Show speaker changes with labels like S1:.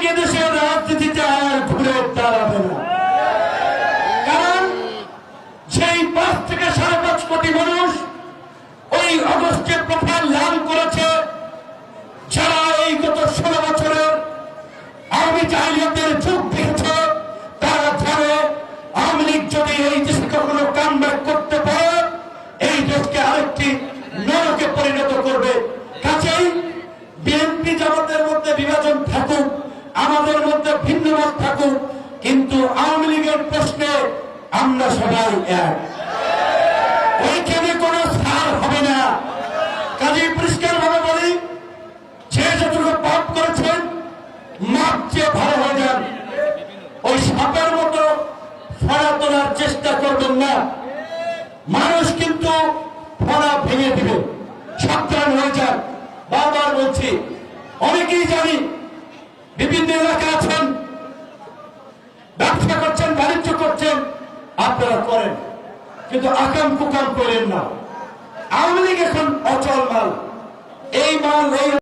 S1: এদেশের রাজনীতিতে আর ঘুরে দাঁড়াবে না। কারণ সেই 5 থেকে 5.5 কোটি মানুষ ওই অগস্টের প্রফাইল লাভ করেছে, যারা এই গত 16 বছরের আওয়ামী জাহিলিয়াতের যুগ দেখেছে, তারা জানে আওয়ামী লীগ যদি এই দেশে কখনো কামব্যাক করতে পারে, এই দেশকে আরেকটি নরকে পরিণত করবে। কাছেই বিএনপি জামাতের মধ্যে বিভাজন থাকুক, আমাদের মধ্যে ভিন্ন মত থাকুক, কিন্তু আওয়ামী লীগের প্রশ্নে আমরা সবাই এক। ওইখানে কোনো ছাড় হবে না। কাজেই পরিষ্কার ভাবে বলি, যে যতটুকু পাপ করেছেন মাপ চেয়ে ভালো হয়ে যান। ওই সাপের মতো ফড়া তোলার চেষ্টা করবেন না। মানুষ কিন্তু ফড়া ভেঙে দিবে, সাবধান হয়ে যান। বারবার বলছি, অনেকেই জানি বিভিন্ন এলাকা আছেন, ব্যবসা করছেন, বাণিজ্য করছেন, আপনারা করেন, কিন্তু আকাম কুকাম করেন না। আওয়ামী লীগ এখন অচল মাল। এই মাল এই